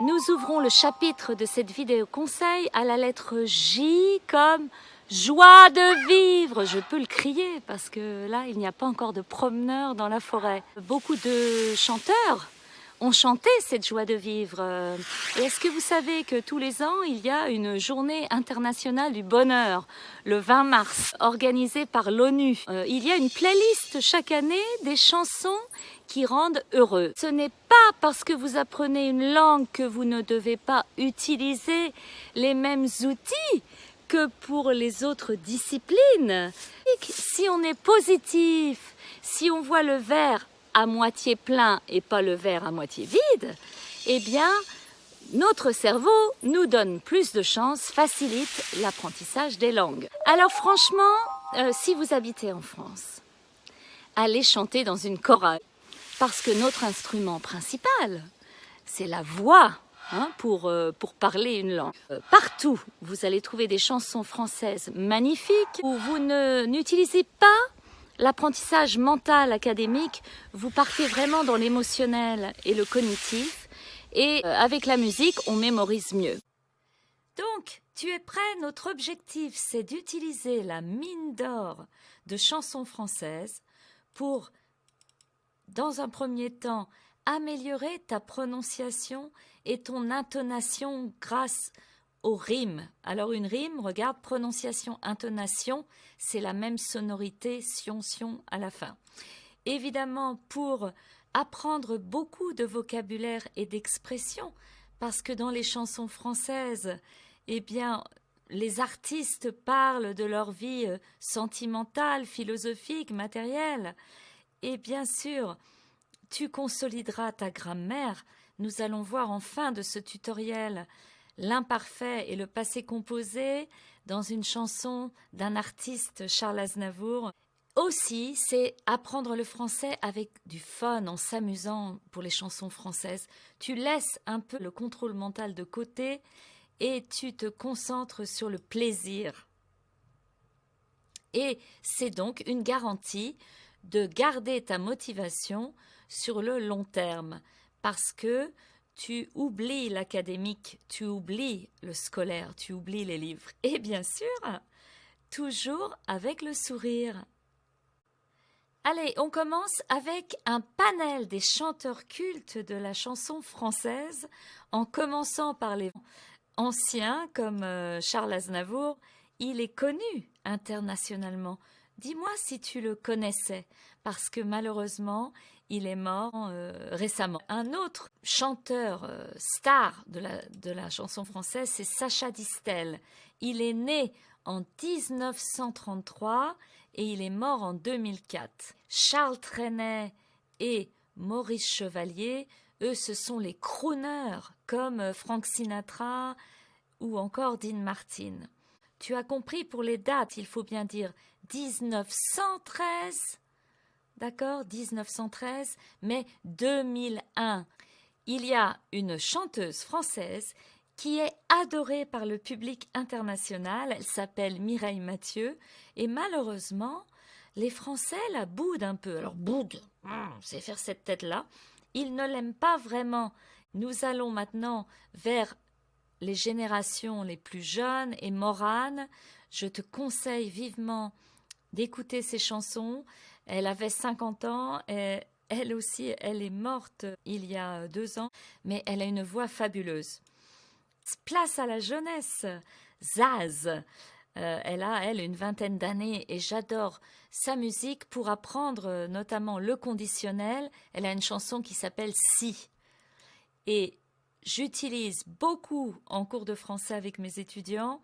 Nous ouvrons le chapitre de cette vidéo conseil à la lettre J comme joie de vivre. Je peux le crier parce que là, il n'y a pas encore de promeneurs dans la forêt. Beaucoup de chanteurs ont chanté cette joie de vivre. Et est-ce que vous savez que tous les ans, il y a une journée internationale du bonheur, le 20 mars, organisée par l'ONU. Il y a une playlist chaque année des chansons qui rendent heureux. Ce n'est pas parce que vous apprenez une langue que vous ne devez pas utiliser les mêmes outils que pour les autres disciplines. Si on est positif, si on voit le verre à moitié plein et pas le verre à moitié vide, eh bien, notre cerveau nous donne plus de chance, facilite l'apprentissage des langues. Alors franchement, si vous habitez en France, allez chanter dans une chorale. Parce que notre instrument principal, c'est la voix, pour parler une langue. Partout, vous allez trouver des chansons françaises magnifiques où vous n'utilisez pas l'apprentissage mental académique, vous partez vraiment dans l'émotionnel et le cognitif. Et avec la musique, on mémorise mieux. Donc, tu es prêt? Notre objectif, c'est d'utiliser la mine d'or de chansons françaises pour, dans un premier temps, améliorer ta prononciation et ton intonation grâce aux rimes. Alors une rime, regarde, prononciation, intonation, c'est la même sonorité, sion à la fin. Évidemment, pour apprendre beaucoup de vocabulaire et d'expression, parce que dans les chansons françaises, eh bien, les artistes parlent de leur vie sentimentale, philosophique, matérielle. Et bien sûr, tu consolideras ta grammaire. Nous allons voir en fin de ce tutoriel l'imparfait et le passé composé dans une chanson d'un artiste, Charles Aznavour. Aussi, c'est apprendre le français avec du fun, en s'amusant pour les chansons françaises. Tu laisses un peu le contrôle mental de côté et tu te concentres sur le plaisir. Et c'est donc une garantie de garder ta motivation sur le long terme parce que tu oublies l'académique, tu oublies le scolaire, tu oublies les livres. Et bien sûr, toujours avec le sourire. Allez, on commence avec un panel des chanteurs cultes de la chanson française, en commençant par les anciens comme Charles Aznavour. Il est connu internationalement. Dis-moi si tu le connaissais, parce que malheureusement, il est mort récemment. Un autre chanteur star de la chanson française, c'est Sacha Distel. Il est né en 1933 et il est mort en 2004. Charles Trenet et Maurice Chevalier, eux, ce sont les crooners, comme Frank Sinatra ou encore Dean Martin. Tu as compris, pour les dates, il faut bien dire 1913, d'accord, 1913, mais 2001. Il y a une chanteuse française qui est adorée par le public international. Elle s'appelle Mireille Mathieu. Et malheureusement, les Français la boudent un peu. Alors, boude, c'est faire cette tête-là. Ils ne l'aiment pas vraiment. Nous allons maintenant vers les générations les plus jeunes et Morane. Je te conseille vivement d'écouter ses chansons. Elle avait 50 ans et elle aussi, elle est morte il y a 2 ans, mais elle a une voix fabuleuse. Place à la jeunesse, Zaz. Elle a, elle, une vingtaine d'années et j'adore sa musique pour apprendre notamment le conditionnel. Elle a une chanson qui s'appelle Si. Et j'utilise beaucoup en cours de français avec mes étudiants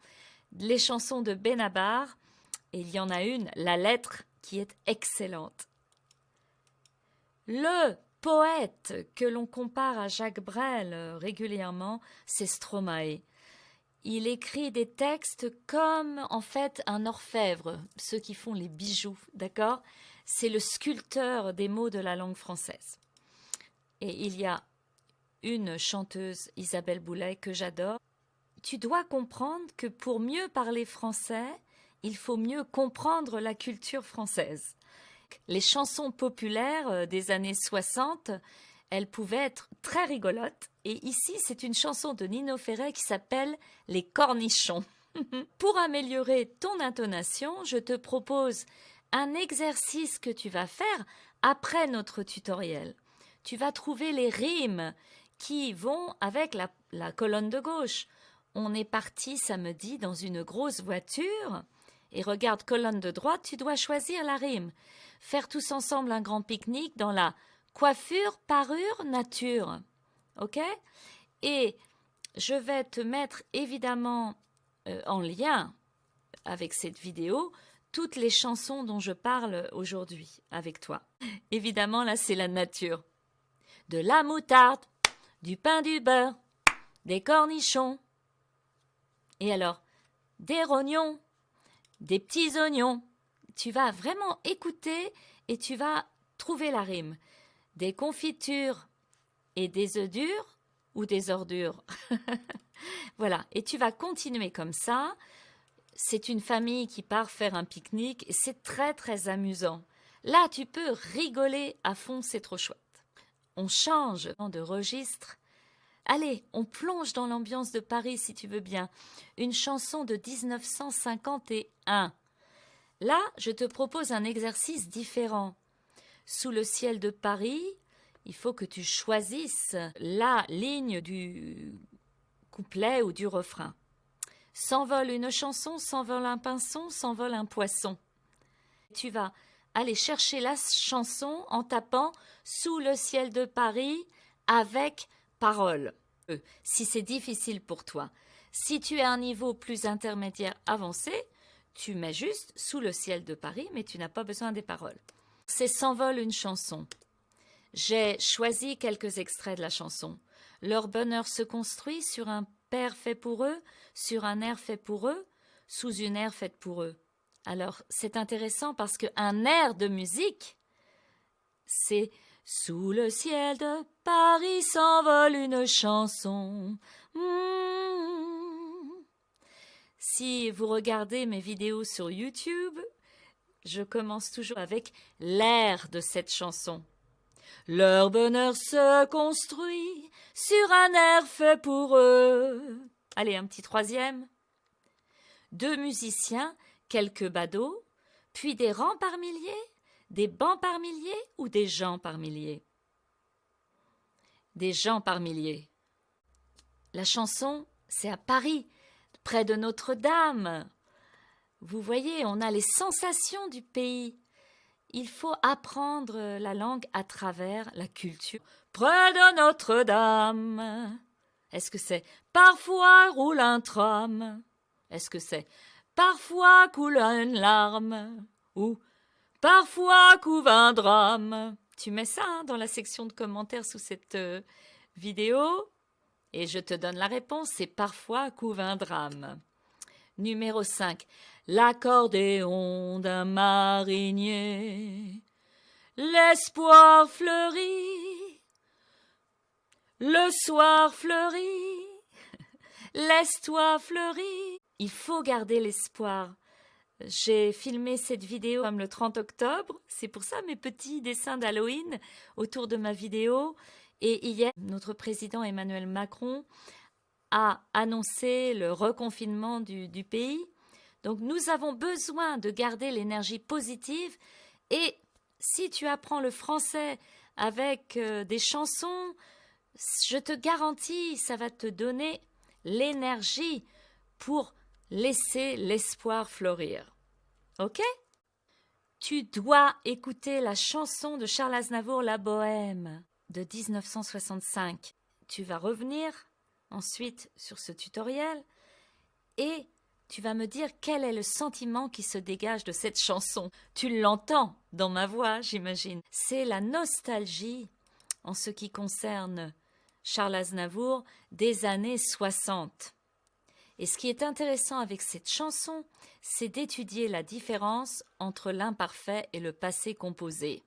les chansons de Benabar. Et il y en a une, La Lettre, qui est excellente. Le poète que l'on compare à Jacques Brel régulièrement, c'est Stromae. Il écrit des textes comme, en fait, un orfèvre, ceux qui font les bijoux, d'accord? C'est le sculpteur des mots de la langue française. Et il y a une chanteuse, Isabelle Boulay, que j'adore. Tu dois comprendre que pour mieux parler français, il faut mieux comprendre la culture française. Les chansons populaires des années 60, elles pouvaient être très rigolotes Et ici, c'est une chanson de Nino Ferrer qui s'appelle « Les cornichons ». Pour améliorer ton intonation, je te propose un exercice que tu vas faire après notre tutoriel. Tu vas trouver les rimes qui vont avec la colonne de gauche. On est parti samedi dans une grosse voiture et regarde colonne de droite, tu dois choisir la rime. Faire tous ensemble un grand pique-nique dans la coiffure, parure, nature. Ok? Et je vais te mettre évidemment en lien avec cette vidéo toutes les chansons dont je parle aujourd'hui avec toi. Évidemment, là, c'est la nature. De la moutarde, du pain, du beurre, des cornichons. Et alors, des rognons, des petits oignons. Tu vas vraiment écouter et tu vas trouver la rime. Des confitures et des œufs durs ou des ordures. Voilà, et tu vas continuer comme ça. C'est une famille qui part faire un pique-nique et c'est très très amusant. Là, tu peux rigoler à fond, c'est trop chouette. On change de registre. Allez, on plonge dans l'ambiance de Paris si tu veux bien. Une chanson de 1951. Là, je te propose un exercice différent. Sous le ciel de Paris, il faut que tu choisisses la ligne du couplet ou du refrain. S'envole une chanson, s'envole un pinson, s'envole un poisson. Tu vas aller chercher la chanson en tapant « Sous le ciel de Paris » avec parole. Si c'est difficile pour toi. Si tu es à un niveau plus intermédiaire avancé, tu mets juste « Sous le ciel de Paris » mais tu n'as pas besoin des paroles. C'est « S'envole une chanson ». J'ai choisi quelques extraits de la chanson. Leur bonheur se construit sur un père fait pour eux, sur un air fait pour eux, sous une aire faite pour eux. Alors, c'est intéressant parce qu'un air de musique, c'est « Sous le ciel de Paris s'envole une chanson ». Si vous regardez mes vidéos sur YouTube, je commence toujours avec l'air de cette chanson. Leur bonheur se construit sur un air fait pour eux. Allez, un petit troisième. Deux musiciens, quelques badauds, puis des rangs par milliers, des bancs par milliers ou des gens par milliers? Des gens par milliers. La chanson, c'est à Paris, près de Notre-Dame. Vous voyez, on a les sensations du pays. Il faut apprendre la langue à travers la culture. Près de Notre-Dame. Est-ce que c'est parfois roule un tram? Est-ce que c'est parfois coule une larme? Ou parfois couve un drame? Tu mets ça dans la section de commentaires sous cette vidéo et je te donne la réponse, c'est parfois couve un drame. Numéro 5. L'accordéon d'un marinier. L'espoir fleurit. Le soir fleurit. Laisse-toi fleurir. Il faut garder l'espoir. J'ai filmé cette vidéo comme le 30 octobre. C'est pour ça mes petits dessins d'Halloween autour de ma vidéo. Et hier, notre président Emmanuel Macron a annoncé le reconfinement du pays. Donc nous avons besoin de garder l'énergie positive et si tu apprends le français avec des chansons, je te garantis, ça va te donner l'énergie pour laisser l'espoir fleurir. Ok? Tu dois écouter la chanson de Charles Aznavour, La Bohème, de 1965. Tu vas revenir ensuite sur ce tutoriel et tu vas me dire quel est le sentiment qui se dégage de cette chanson. Tu l'entends dans ma voix, j'imagine. C'est la nostalgie en ce qui concerne Charles Aznavour des années 60. Et ce qui est intéressant avec cette chanson, c'est d'étudier la différence entre l'imparfait et le passé composé.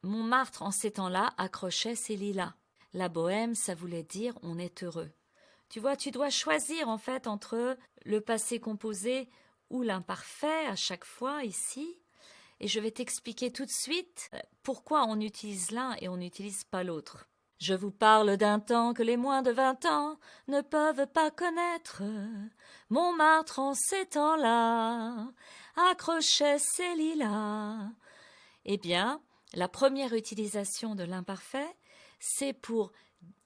Montmartre, en ces temps-là, accrochait ses lilas. La bohème, ça voulait dire on est heureux. Tu vois, tu dois choisir en fait entre le passé composé ou l'imparfait à chaque fois ici. Et je vais t'expliquer tout de suite pourquoi on utilise l'un et on n'utilise pas l'autre. Je vous parle d'un temps que les moins de 20 ans ne peuvent pas connaître. Montmartre en ces temps-là accrochait ses lilas. Eh bien, la première utilisation de l'imparfait, c'est pour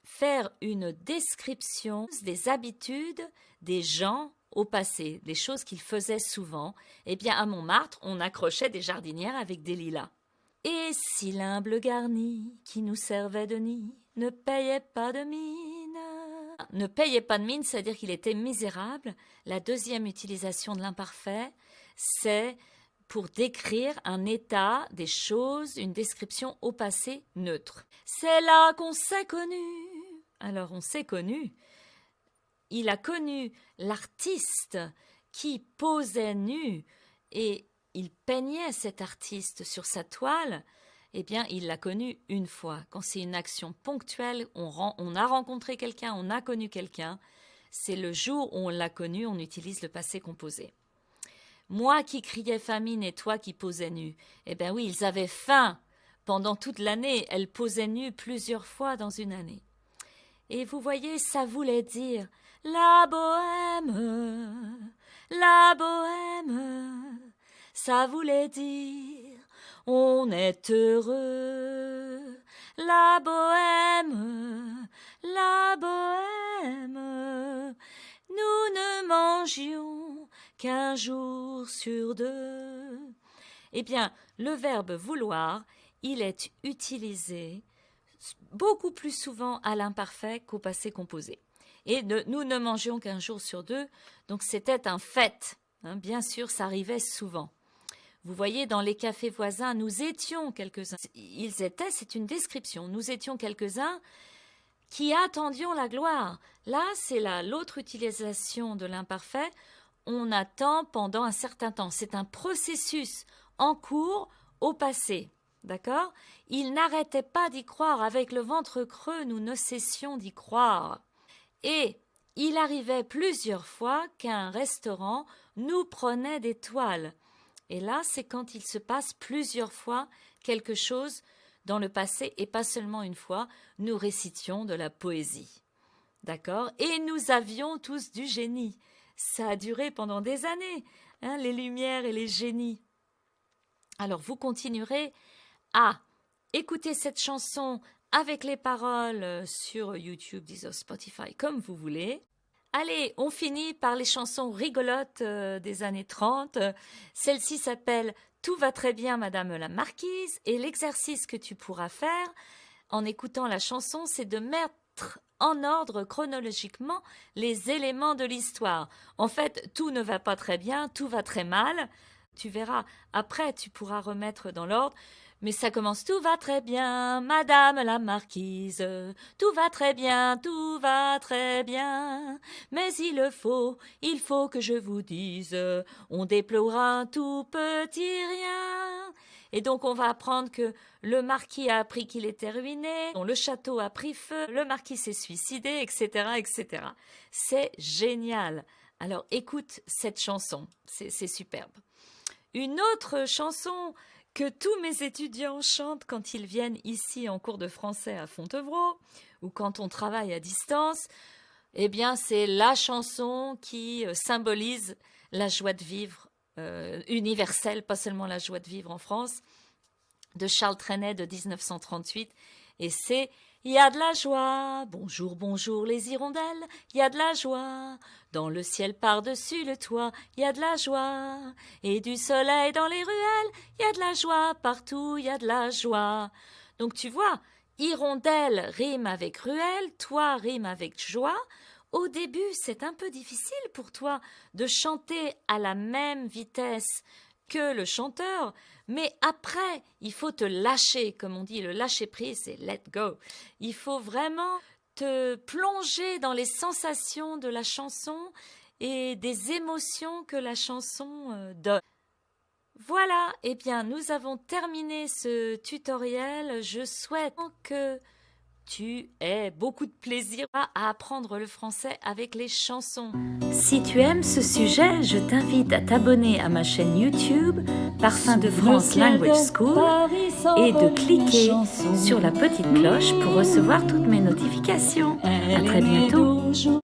faire une description des habitudes des gens au passé, des choses qu'ils faisaient souvent. Eh bien, à Montmartre, on accrochait des jardinières avec des lilas. Et si l'humble garni qui nous servait de nid ne payait pas de mine. Ne payait pas de mine, c'est-à-dire qu'il était misérable. La deuxième utilisation de l'imparfait, c'est pour décrire un état des choses, une description au passé neutre. C'est là qu'on s'est connu. Alors on s'est connu. Il a connu l'artiste qui posait nu et il peignait cet artiste sur sa toile. Eh bien, il l'a connu une fois. Quand c'est une action ponctuelle, on a rencontré quelqu'un, on a connu quelqu'un, c'est le jour où on l'a connu, on utilise le passé composé. Moi qui criais famine et toi qui posais nu. Eh bien oui, ils avaient faim. Pendant toute l'année, elles posaient nues plusieurs fois dans une année. Et vous voyez, ça voulait dire la bohème, la bohème. Ça voulait dire on est heureux, la bohème, la bohème. Nous ne mangions qu'un jour sur 2. Eh bien, le verbe vouloir, il est utilisé beaucoup plus souvent à l'imparfait qu'au passé composé. Et nous ne mangions qu'un jour sur 2, donc c'était un fait. Hein, bien sûr, ça arrivait souvent. Vous voyez, dans les cafés voisins, nous étions quelques-uns. Ils étaient, c'est une description, nous étions quelques-uns qui attendions la gloire. Là, c'est l'autre utilisation de l'imparfait. On attend pendant un certain temps. C'est un processus en cours au passé. D'accord? Il n'arrêtait pas d'y croire. Avec le ventre creux, nous ne cessions d'y croire. Et il arrivait plusieurs fois qu'un restaurant nous prenait des toiles. Et là, c'est quand il se passe plusieurs fois quelque chose dans le passé et pas seulement une fois, nous récitions de la poésie. D'accord? Et nous avions tous du génie. Ça a duré pendant des années, hein, les Lumières et les génies. Alors, vous continuerez à écouter cette chanson avec les paroles sur YouTube, Deezer, Spotify, comme vous voulez. Allez, on finit par les chansons rigolotes des années 30. Celle-ci s'appelle « Tout va très bien, Madame la Marquise » et l'exercice que tu pourras faire en écoutant la chanson, c'est de mettre en ordre chronologiquement les éléments de l'histoire. En fait, tout ne va pas très bien, tout va très mal. Tu verras, après tu pourras remettre dans l'ordre. Mais ça commence « Tout va très bien, Madame la Marquise, tout va très bien, tout va très bien. Mais il faut que je vous dise, on déplora un tout petit rien. » Et donc on va apprendre que le marquis a appris qu'il était ruiné, le château a pris feu, le marquis s'est suicidé, etc., etc. C'est génial. Alors écoute cette chanson, c'est superbe. Une autre chanson que tous mes étudiants chantent quand ils viennent ici en cours de français à Fontevraud ou quand on travaille à distance, eh bien c'est la chanson qui symbolise la joie de vivre universelle, pas seulement la joie de vivre en France, de Charles Trenet de 1938, et c'est « Il y a de la joie, bonjour, bonjour les hirondelles, il y a de la joie, dans le ciel par-dessus le toit, il y a de la joie, et du soleil dans les ruelles, il y a de la joie, partout il y a de la joie. » Donc tu vois, hirondelle rime avec ruelle, toi rime avec joie. Au début, c'est un peu difficile pour toi de chanter à la même vitesse que le chanteur, mais après, il faut te lâcher, comme on dit, le lâcher prise, c'est let go. Il faut vraiment te plonger dans les sensations de la chanson et des émotions que la chanson donne. Voilà, eh bien, nous avons terminé ce tutoriel. Je souhaite que tu aies beaucoup de plaisir à apprendre le français avec les chansons. Si tu aimes ce sujet, je t'invite à t'abonner à ma chaîne YouTube Parfum de France Language School et de cliquer sur la petite cloche pour recevoir toutes mes notifications. À très bientôt.